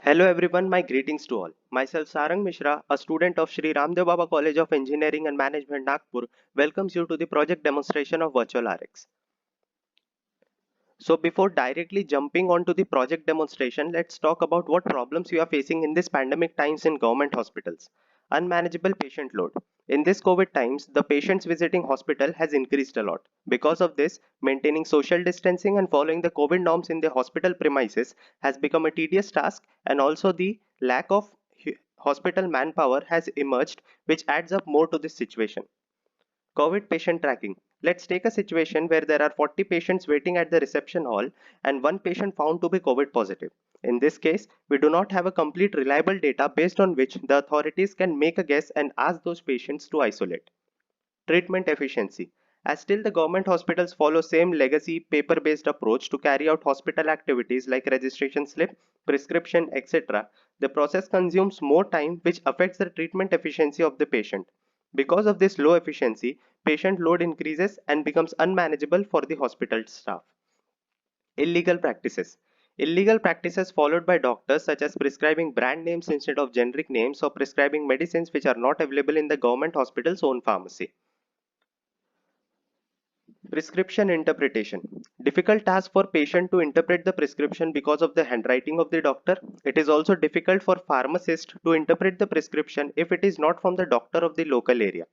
Hello everyone, my greetings to all. Myself Sarang Mishra, a student of Sri Ramdev Baba College of Engineering and Management Nagpur, welcomes you to the project demonstration of Virtual RX. So before directly jumping onto the project demonstration, let's talk about what problems we are facing in this pandemic times in government hospitals. Unmanageable patient load. In this COVID times, the patients visiting hospital has increased a lot. Because of this, maintaining social distancing and following the COVID norms in the hospital premises has become a tedious task, and also the lack of hospital manpower has emerged, which adds up more to this situation. COVID patient tracking. Let's take a situation where there are 40 patients waiting at the reception hall and one patient found to be COVID positive. In this case, we do not have a complete reliable data based on which the authorities can make a guess and ask those patients to isolate. Treatment efficiency. As still the government hospitals follow same legacy paper-based approach to carry out hospital activities like registration slip, prescription, etc., the process consumes more time which affects the treatment efficiency of the patient. Because of this low efficiency, patient load increases and becomes unmanageable for the hospital staff. Illegal practices. Illegal practices followed by doctors such as prescribing brand names instead of generic names or prescribing medicines which are not available in the government hospital's own pharmacy. Prescription interpretation. Difficult task for patient to interpret the prescription because of the handwriting of the doctor. It is also difficult for pharmacist to interpret the prescription if it is not from the doctor of the local area.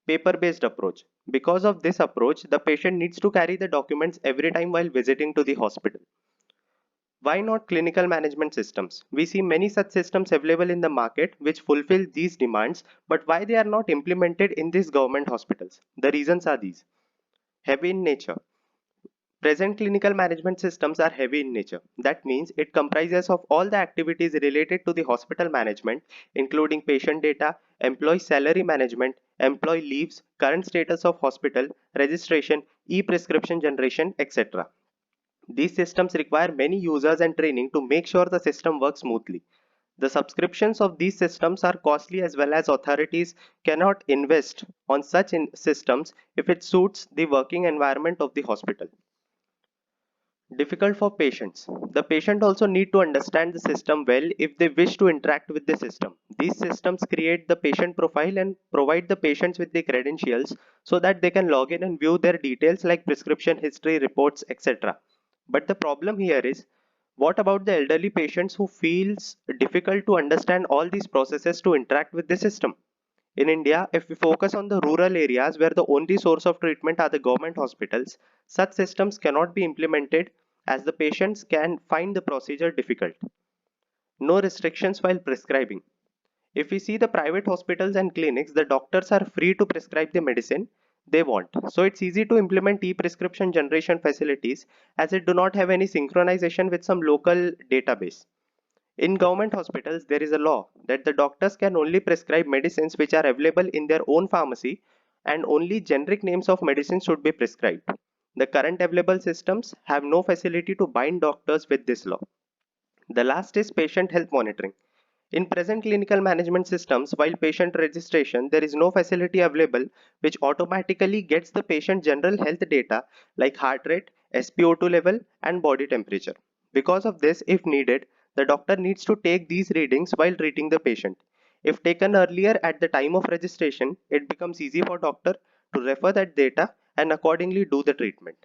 Paper-based approach. Because of this approach, the patient needs to carry the documents every time while visiting to the hospital. Why not clinical management systems? We see many such systems available in the market which fulfill these demands, but why they are not implemented in these government hospitals? The reasons are these. Heavy in nature. Present clinical management systems are heavy in nature. That means it comprises of all the activities related to the hospital management, including patient data, employee salary management, employee leaves, current status of hospital, registration, e-prescription generation, etc. These systems require many users and training to make sure the system works smoothly. The subscriptions of these systems are costly as well as authorities cannot invest on such systems if it suits the working environment of the hospital. Difficult for patients. The patient also need to understand the system well if they wish to interact with the system. These systems create the patient profile and provide the patients with the credentials so that they can log in and view their details like prescription history, reports, etc. But the problem here is, what about the elderly patients who feels difficult to understand all these processes to interact with the system? In India, if we focus on the rural areas where the only source of treatment are the government hospitals, such systems cannot be implemented as the patients can find the procedure difficult. No restrictions while prescribing. If we see the private hospitals and clinics, the doctors are free to prescribe the medicine they want. So it's easy to implement e-prescription generation facilities as it do not have any synchronization with some local database. In government hospitals, there is a law that the doctors can only prescribe medicines which are available in their own pharmacy and only generic names of medicines should be prescribed. The current available systems have no facility to bind doctors with this law. The last is patient health monitoring. In present clinical management systems, while patient registration, there is no facility available which automatically gets the patient general health data like heart rate, SpO2 level, and body temperature. Because of this, if needed, the doctor needs to take these readings while treating the patient. If taken earlier at the time of registration, it becomes easy for doctor to refer that data and accordingly do the treatment.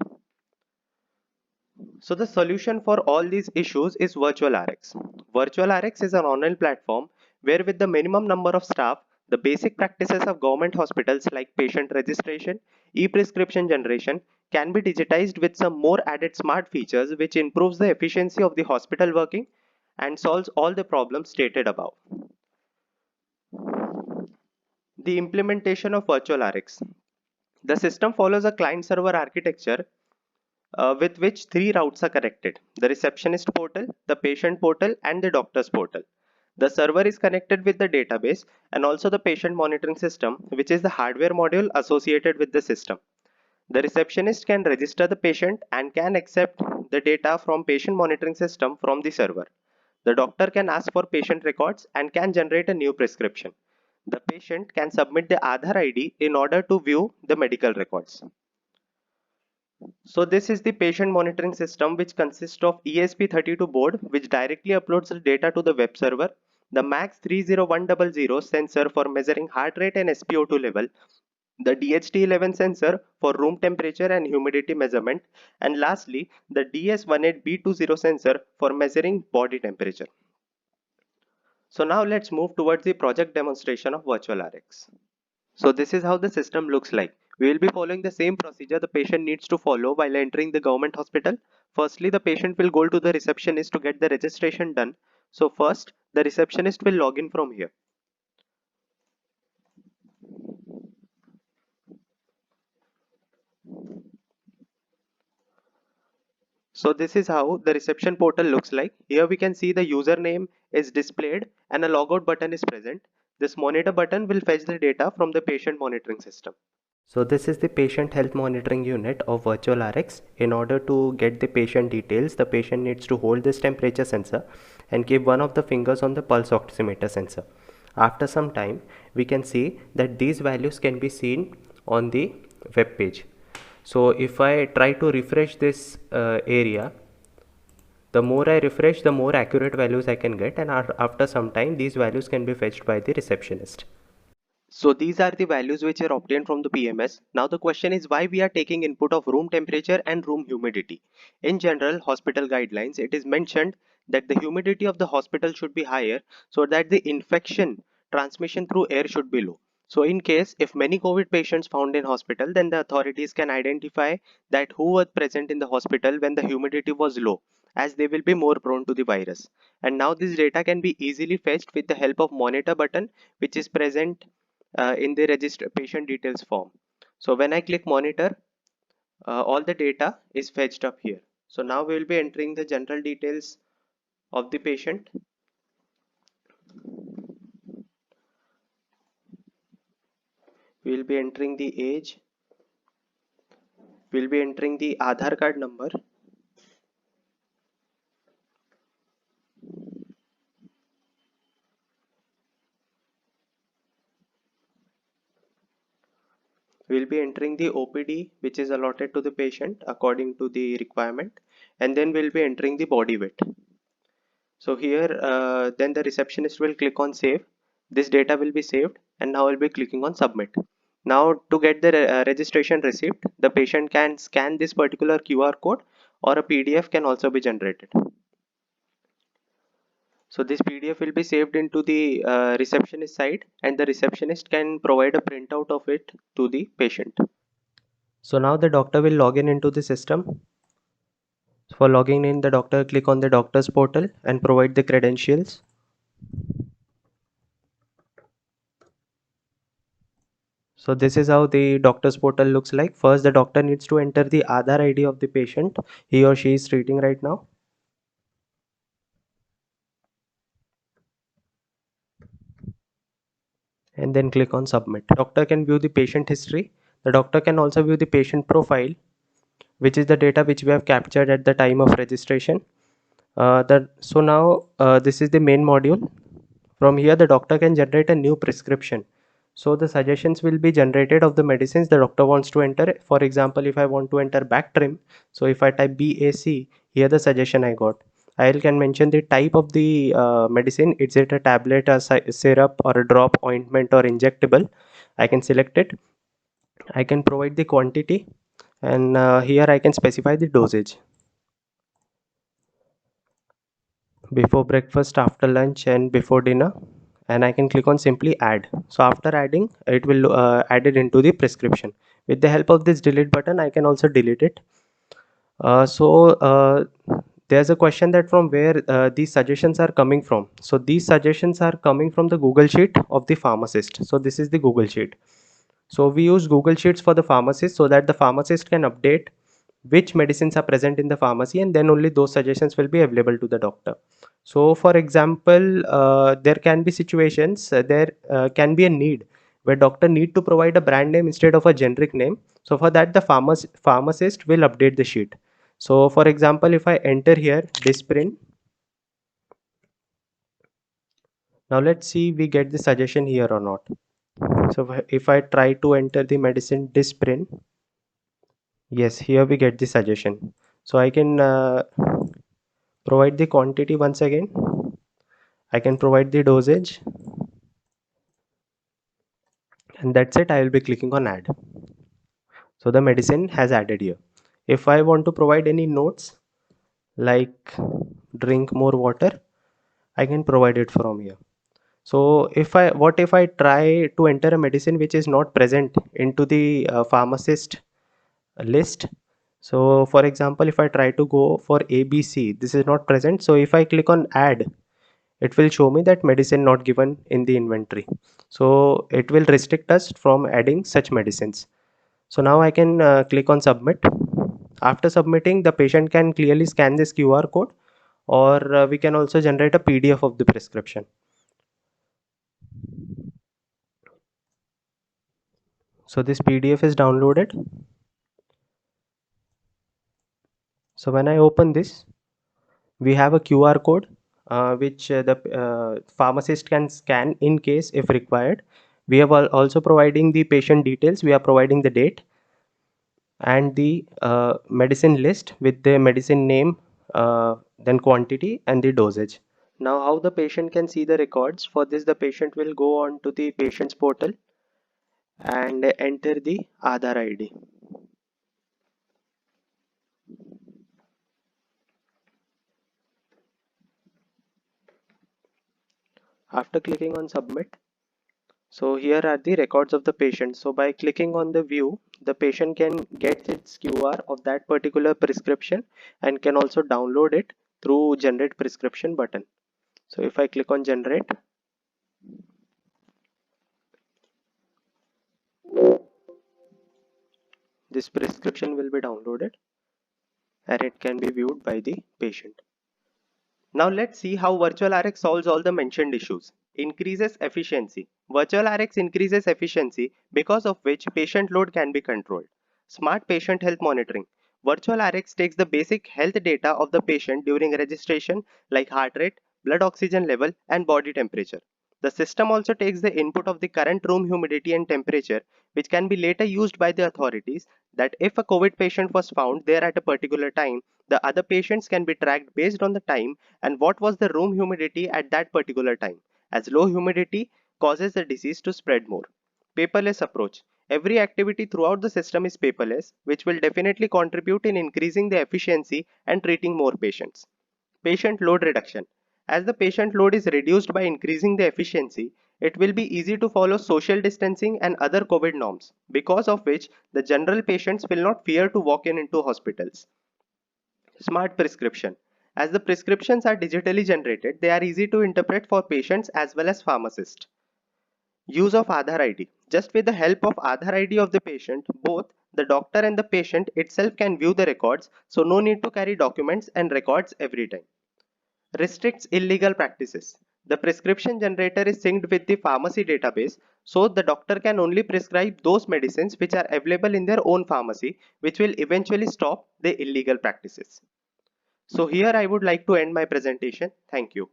So the solution for all these issues is Virtual RX. Virtual RX is an online platform where with the minimum number of staff, the basic practices of government hospitals like patient registration, e-prescription generation can be digitized with some more added smart features which improves the efficiency of the hospital working and solves all the problems stated above. The implementation of Virtual RX. The system follows a client-server architecture with which three routes are connected: the receptionist portal, the patient portal, and the doctor's portal. The server is connected with the database and also the patient monitoring system, which is the hardware module associated with the system. The receptionist can register the patient and can accept the data from patient monitoring system from the server. The doctor can ask for patient records and can generate a new prescription. The patient can submit the Aadhaar ID in order to view the medical records. So this is the patient monitoring system, which consists of ESP32 board, which directly uploads the data to the web server, the MAX 30100 sensor for measuring heart rate and SpO2 level, the DHT11 sensor for room temperature and humidity measurement, and lastly the DS18B20 sensor for measuring body temperature. So now let's move towards the project demonstration of virtual RX. So this is how the system looks like. We will be following the same procedure the patient needs to follow while entering the government hospital. Firstly, the patient will go to the receptionist to get the registration done. So first, the receptionist will log in from here. So this is how the reception portal looks like. Here we can see the username is displayed and a logout button is present. This monitor button will fetch the data from the patient monitoring system. So this is the patient health monitoring unit of Virtual RX. In order to get the patient details, the patient needs to hold this temperature sensor and keep one of the fingers on the pulse oximeter sensor. After some time, we can see that these values can be seen on the web page. So if I try to refresh this area, the more I refresh, the more accurate values I can get, and after some time these values can be fetched by the receptionist. So these are the values which are obtained from the PMS. Now the question is why we are taking input of room temperature and room humidity. In general hospital guidelines, it is mentioned that the humidity of the hospital should be higher so that the infection transmission through air should be low. So in case if many COVID patients found in hospital, then the authorities can identify that who was present in the hospital when the humidity was low, as they will be more prone to the virus. And now this data can be easily fetched with the help of monitor button, which is present in the register patient details form. So when I click monitor, all the data is fetched up here. So now we will be entering the general details of the patient. We will be entering the age. We will be entering the Aadhaar card number. We will be entering the OPD which is allotted to the patient according to the requirement, and then we will be entering the body weight. So here then the receptionist will click on save. This data will be saved, and now I'll be clicking on submit. Now to get the registration receipt, the patient can scan this particular QR code, or a PDF can also be generated. So this PDF will be saved into the receptionist side, and the receptionist can provide a printout of it to the patient. So now the doctor will log in into the system. For logging in, the doctor click on the doctor's portal and provide the credentials. So this is how the doctor's portal looks like. First, the doctor needs to enter the Aadhaar ID of the patient he or she is treating right now. And then click on submit. Doctor can view the patient history. The doctor can also view the patient profile, which is the data which we have captured at the time of registration. So now this is the main module. From here, the doctor can generate a new prescription. So the suggestions will be generated of the medicines the doctor wants to enter. For example, if I want to enter Bactrim, so if I type BAC, here the suggestion I got. I can mention the type of the medicine. Is it a tablet, a syrup, or a drop, ointment, or injectable? I can select it. I can provide the quantity, and here I can specify the dosage. Before breakfast, after lunch, and before dinner, and I can click on simply add. So after adding, it will add it into the prescription. With the help of this delete button, I can also delete it. So there's a question that from where these suggestions are coming from. So these suggestions are coming from the Google Sheet of the pharmacist. So this is the Google Sheet. So we use Google Sheets for the pharmacist so that the pharmacist can update which medicines are present in the pharmacy, and then only those suggestions will be available to the doctor. So for example, there can be situations, there can be a need where doctor need to provide a brand name instead of a generic name. So for that, the pharmacist will update the sheet. So for example, if I enter here Disprin, now let's see we get the suggestion here or not. So if I try to enter the medicine Disprin, Yes, here we get the suggestion. So I can provide the quantity once again. I can provide the dosage, and that's it. I will be clicking on add. So the medicine has added here. If I want to provide any notes like drink more water, I can provide it from here. So what if I try to enter a medicine which is not present into the pharmacist list? So for example, if I try to go for ABC, this is not present. So if I click on add, it will show me that medicine not given in the inventory. So it will restrict us from adding such medicines. So now I can click on submit. After submitting, the patient can clearly scan this QR code, or we can also generate a PDF of the prescription. So this PDF is downloaded. So when I open this, we have a QR code which the pharmacist can scan in case if required. We have also providing the patient details. We are providing the date and the medicine list with the medicine name, then quantity and the dosage. Now how the patient can see the records? For this, the patient will go on to the patient's portal and enter the Aadhaar ID. After clicking on submit, so here are the records of the patient. So by clicking on the view, the patient can get its QR of that particular prescription and can also download it through generate prescription button. So if I click on generate, this prescription will be downloaded and it can be viewed by the patient. Now let's see how Virtual RX solves all the mentioned issues. Increases efficiency. Virtual RX increases efficiency because of which patient load can be controlled. Smart patient health monitoring. Virtual RX takes the basic health data of the patient during registration like heart rate, blood oxygen level and body temperature. The system also takes the input of the current room humidity and temperature, which can be later used by the authorities, that if a COVID patient was found there at a particular time, the other patients can be tracked based on the time and what was the room humidity at that particular time, as low humidity causes the disease to spread more. Paperless approach. Every activity throughout the system is paperless, which will definitely contribute in increasing the efficiency and treating more patients. Patient load reduction. As the patient load is reduced by increasing the efficiency, it will be easy to follow social distancing and other COVID norms, because of which the general patients will not fear to walk in into hospitals. Smart prescription. As the prescriptions are digitally generated, they are easy to interpret for patients as well as pharmacists. Use of Aadhaar ID. Just with the help of Aadhaar ID of the patient, both the doctor and the patient itself can view the records, so no need to carry documents and records every time. Restricts illegal practices. The prescription generator is synced with the pharmacy database, so the doctor can only prescribe those medicines which are available in their own pharmacy, which will eventually stop the illegal practices. So here I would like to end my presentation. Thank you.